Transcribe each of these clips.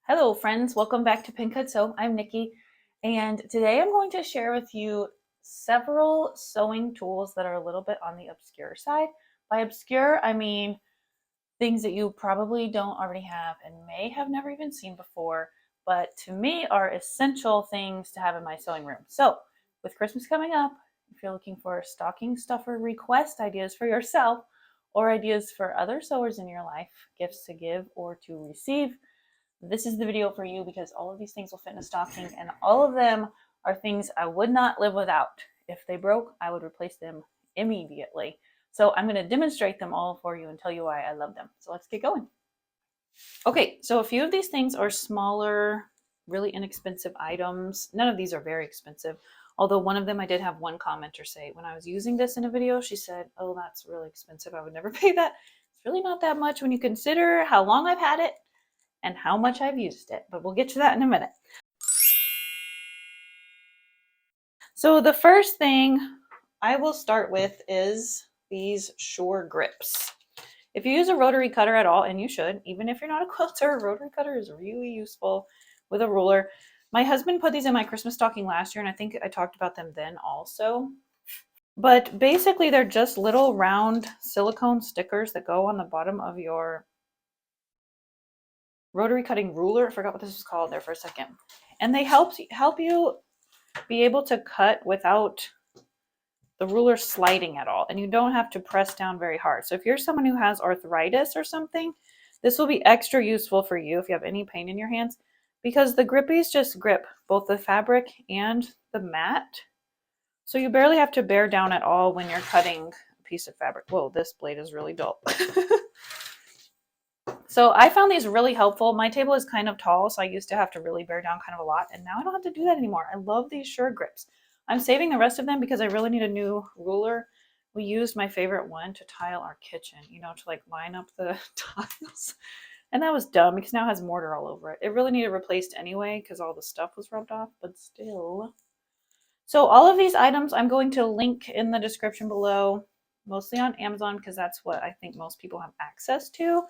Hello friends, welcome back to Pin Cut Sew. I'm Nikki, and today I'm going to share with you several sewing tools that are a little bit on the obscure side. By obscure, I mean things that you probably don't already have and may have never even seen before, but to me are essential things to have in my sewing room. So with Christmas coming up, if you're looking for stocking stuffer request ideas for yourself or ideas for other sewers in your life, gifts to give or to receive, this is the video for you because all of these things will fit in a stocking and all of them are things I would not live without. If they broke, I would replace them immediately. So I'm going to demonstrate them all for you and tell you why I love them. So let's get going. Okay, so a few of these things are smaller, really inexpensive items. None of these are very expensive. Although one of them I did have one commenter say, when I was using this in a video, she said, oh, that's really expensive. I would never pay that. It's really not that much when you consider how long I've had it and how much I've used it, but we'll get to that in a minute. So the first thing I will start with is these Sure grips. If you use a rotary cutter at all, and you should, even if you're not a quilter, a rotary cutter is really useful with a ruler. My husband put these in my Christmas stocking last year, and I think I talked about them then also. But basically, they're just little round silicone stickers that go on the bottom of your rotary cutting ruler. I forgot what this is called there for a second. And they help you be able to cut without the ruler sliding at all. And you don't have to press down very hard. So if you're someone who has arthritis or something, this will be extra useful for you if you have any pain in your hands, because the grippies just grip both the fabric and the mat. So you barely have to bear down at all when you're cutting a piece of fabric. Whoa, this blade is really dull. So I found these really helpful. My table is kind of tall, so I used to have to really bear down kind of a lot, and now I don't have to do that anymore. I love these Sure grips. I'm saving the rest of them because I really need a new ruler. We used my favorite one to tile our kitchen, to like line up the tiles. And that was dumb because now it has mortar all over it. It really needed replaced anyway because all the stuff was rubbed off, but still. So all of these items I'm going to link in the description below, mostly on Amazon because that's what I think most people have access to.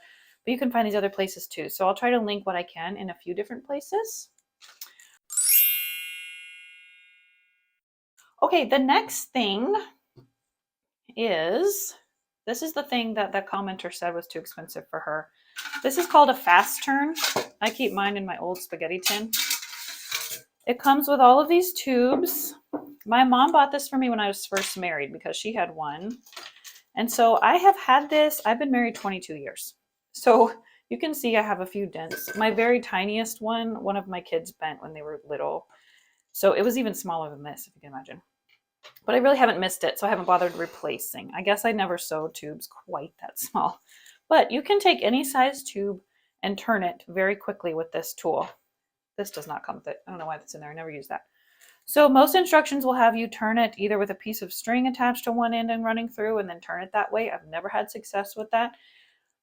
But you can find these other places too. So I'll try to link what I can in a few different places. Okay, the next thing is, this is the thing that the commenter said was too expensive for her. This is called a fast turn. I keep mine in my old spaghetti tin. It comes with all of these tubes. My mom bought this for me when I was first married because she had one. And so I have had this, I've been married 22 years. So you can see I have a few dents. My very tiniest one of my kids bent when they were little. So it was even smaller than this, if you can imagine. But I really haven't missed it, so I haven't bothered replacing. I guess I never sewed tubes quite that small. But you can take any size tube and turn it very quickly with this tool. This does not come with it. I don't know why that's in there. I never use that. So most instructions will have you turn it either with a piece of string attached to one end and running through and then turn it that way. I've never had success with that.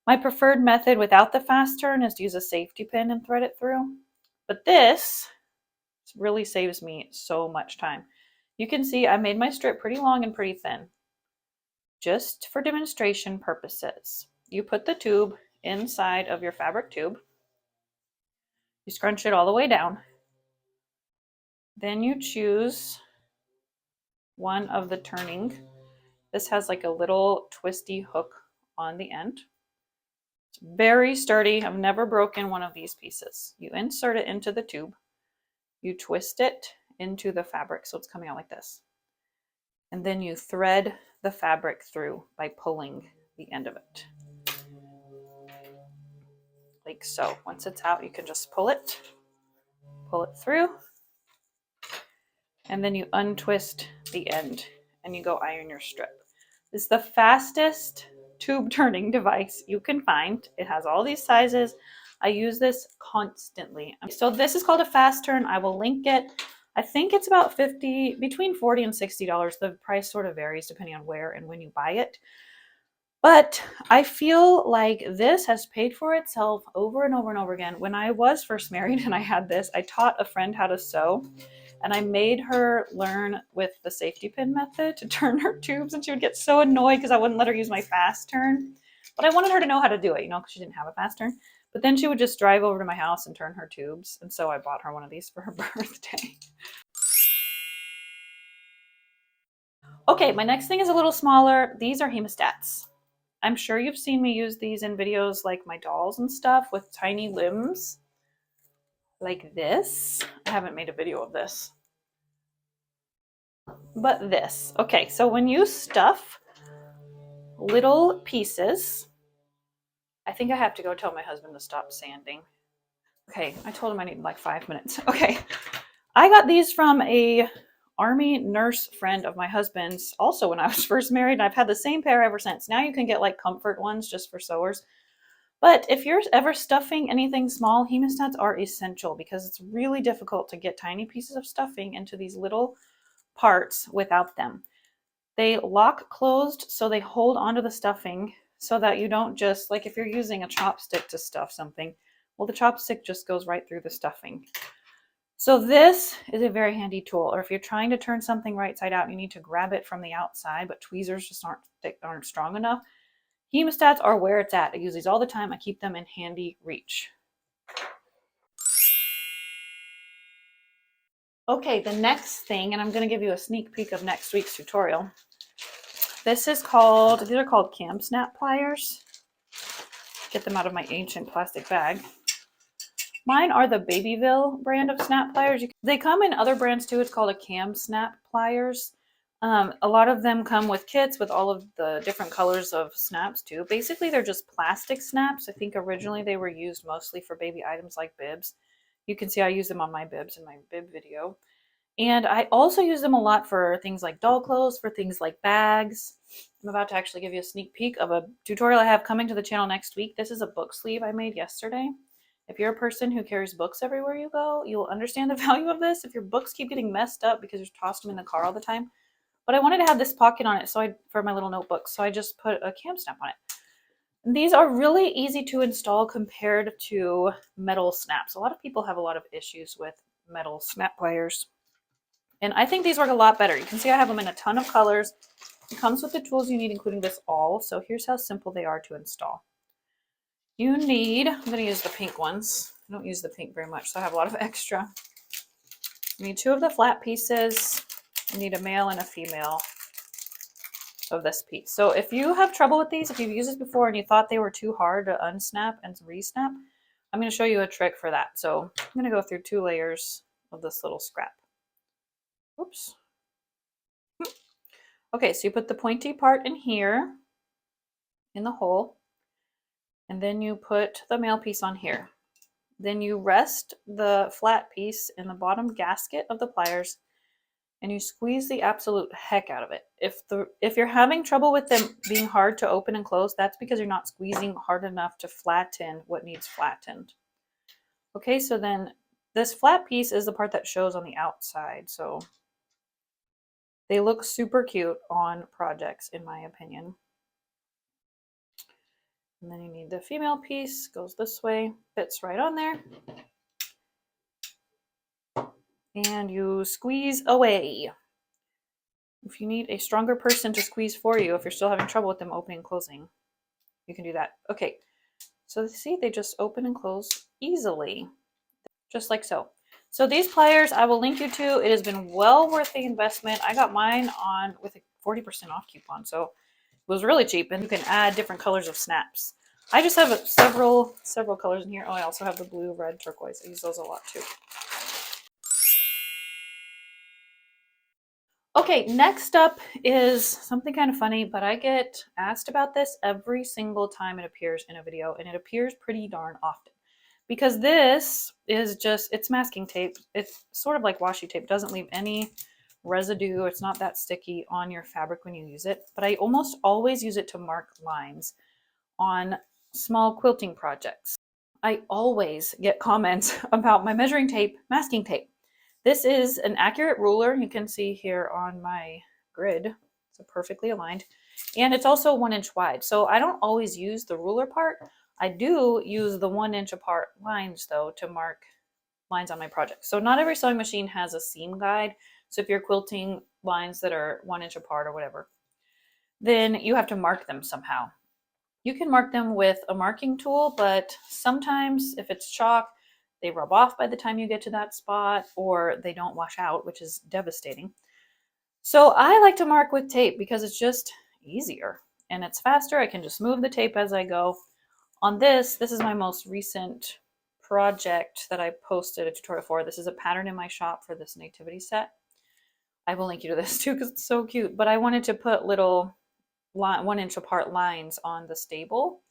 My preferred method without the fast turn is to use a safety pin and thread it through. But this really saves me so much time. You can see I made my strip pretty long and pretty thin, just for demonstration purposes. You put the tube inside of your fabric tube. You scrunch it all the way down. Then you choose one of the turning. This has like a little twisty hook on the end. It's very sturdy. I've never broken one of these pieces. You insert it into the tube. You twist it into the fabric so it's coming out like this. And then you thread the fabric through by pulling the end of it. Like so. Once it's out, you can just pull it through, and then you untwist the end and you go iron your strip. This is the fastest tube turning device you can find. It has all these sizes. I use this constantly. So this is called a fast turn. I will link it. I think it's about between $40 and $60. The price sort of varies depending on where and when you buy it. But I feel like this has paid for itself over and over and over again. When I was first married and I had this, I taught a friend how to sew. And I made her learn with the safety pin method to turn her tubes, and she would get so annoyed because I wouldn't let her use my fast turn. But I wanted her to know how to do it, because she didn't have a fast turn. But then she would just drive over to my house and turn her tubes. And so I bought her one of these for her birthday. Okay, my next thing is a little smaller. These are hemostats. I'm sure you've seen me use these in videos like my dolls and stuff with tiny limbs like this. I haven't made a video of this. But this. Okay, so when you stuff little pieces, I think I have to go tell my husband to stop sanding. Okay, I told him I needed like 5 minutes. Okay, I got these from a army nurse friend of my husband's also when I was first married. I've had the same pair ever since. Now you can get like comfort ones just for sewers. But if you're ever stuffing anything small, hemostats are essential because it's really difficult to get tiny pieces of stuffing into these little parts without them. They lock closed so they hold onto the stuffing so that you don't just, like if you're using a chopstick to stuff something, well, the chopstick just goes right through the stuffing. So this is a very handy tool. Or if you're trying to turn something right side out, you need to grab it from the outside, but tweezers just aren't strong enough. Hemostats are where it's at. I use these all the time. I keep them in handy reach. Okay, the next thing, and I'm going to give you a sneak peek of next week's tutorial. These are called cam snap pliers. Get them out of my ancient plastic bag. Mine are the Babyville brand of snap pliers. They come in other brands too. It's called a cam snap pliers. A lot of them come with kits with all of the different colors of snaps too. Basically, they're just plastic snaps. I think originally they were used mostly for baby items like bibs. You can see I use them on my bibs in my bib video. And I also use them a lot for things like doll clothes, for things like bags. I'm about to actually give you a sneak peek of a tutorial I have coming to the channel next week. This is a book sleeve I made yesterday. If you're a person who carries books everywhere you go, you'll understand the value of this. If your books keep getting messed up because you toss them in the car all the time. But I wanted to have this pocket on it for my little notebook, so I just put a cam snap on it. And these are really easy to install compared to metal snaps. A lot of people have a lot of issues with metal snap pliers. And I think these work a lot better. You can see I have them in a ton of colors. It comes with the tools you need, including this awl. So here's how simple they are to install. I'm going to use the pink ones. I don't use the pink very much, so I have a lot of extra. You need 2 of the flat pieces. You need a male and a female of this piece. So if you have trouble with these, if you've used this before and you thought they were too hard to unsnap and re-snap, I'm going to show you a trick for that. So I'm going to go through 2 layers of this little scrap. Oops. Okay, so you put the pointy part in here, in the hole, and then you put the male piece on here. Then you rest the flat piece in the bottom gasket of the pliers, and you squeeze the absolute heck out of it. If you're having trouble with them being hard to open and close, that's because you're not squeezing hard enough to flatten what needs flattened. Okay, so then this flat piece is the part that shows on the outside, so they look super cute on projects, in my opinion. And then you need the female piece, goes this way, fits right on there. And you squeeze away. If you need a stronger person to squeeze for you, if you're still having trouble with them opening and closing, you can do that. Okay, so see, they just open and close easily, just like so. So these pliers I will link you to. It has been well worth the investment. I got mine on with a 40% off coupon, so it was really cheap, and you can add different colors of snaps. I just have several colors in here. Oh, I also have the blue, red, turquoise. I use those a lot too. Okay, next up is something kind of funny, but I get asked about this every single time it appears in a video, and it appears pretty darn often. Because this is it's masking tape. It's sort of like washi tape. It doesn't leave any residue. It's not that sticky on your fabric when you use it. But I almost always use it to mark lines on small quilting projects. I always get comments about my measuring tape, masking tape. This is an accurate ruler. You can see here on my grid. It's perfectly aligned. And it's also 1 inch wide. So I don't always use the ruler part. I do use the 1 inch apart lines though to mark lines on my project. So not every sewing machine has a seam guide. So if you're quilting lines that are 1 inch apart or whatever, then you have to mark them somehow. You can mark them with a marking tool, but sometimes if it's chalk, they rub off by the time you get to that spot, or they don't wash out, which is devastating. So I like to mark with tape because it's just easier and it's faster. I can just move the tape as I go. On this is my most recent project that I posted a tutorial for. This is a pattern in my shop for this nativity set. I will link you to this too because it's so cute. But I wanted to put little 1 inch apart lines on the stable.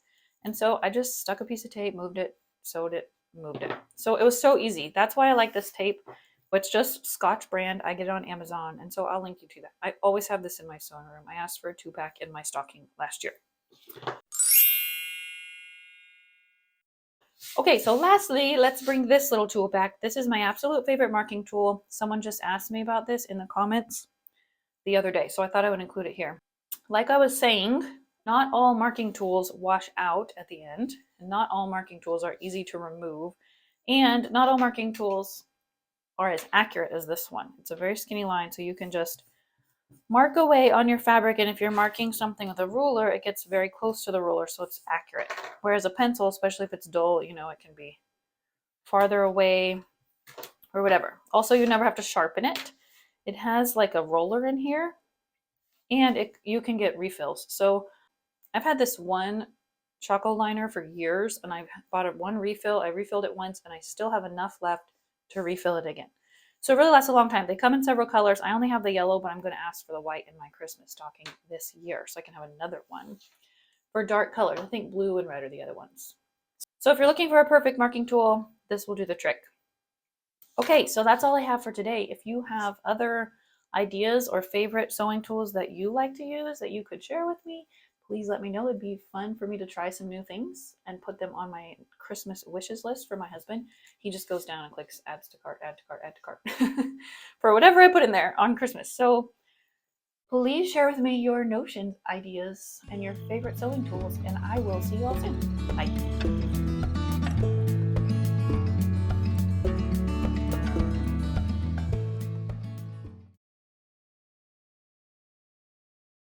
And so I just stuck a piece of tape, moved it, sewed it, moved it. So it was so easy. That's why I like this tape. It's just Scotch brand. I get it on Amazon. And so I'll link you to that. I always have this in my sewing room. I asked for a 2-pack in my stocking last year. Okay, so lastly, let's bring this little tool back. This is my absolute favorite marking tool. Someone just asked me about this in the comments the other day, so I thought I would include it here. Like I was saying, not all marking tools wash out at the end, and not all marking tools are easy to remove, and not all marking tools are as accurate as this one. It's a very skinny line, so you can just mark away on your fabric, and if you're marking something with a ruler, it gets very close to the ruler, so it's accurate. Whereas a pencil, especially if it's dull, you know, it can be farther away or whatever. Also, you never have to sharpen it. It has like a roller in here, and you can get refills. So I've had this one Choco liner for years, and I've bought one refill. I refilled it once, and I still have enough left to refill it again. So it really lasts a long time. They come in several colors. I only have the yellow, but I'm going to ask for the white in my Christmas stocking this year so I can have another one for dark colors. I think blue and red are the other ones. So if you're looking for a perfect marking tool, this will do the trick. Okay, so that's all I have for today. If you have other ideas or favorite sewing tools that you like to use that you could share with me, please let me know. It'd be fun for me to try some new things and put them on my Christmas wishes list for my husband. He just goes down and clicks adds to cart, add to cart, add to cart for whatever I put in there on Christmas. So please share with me your notions, ideas, and your favorite sewing tools, and I will see you all soon. Bye.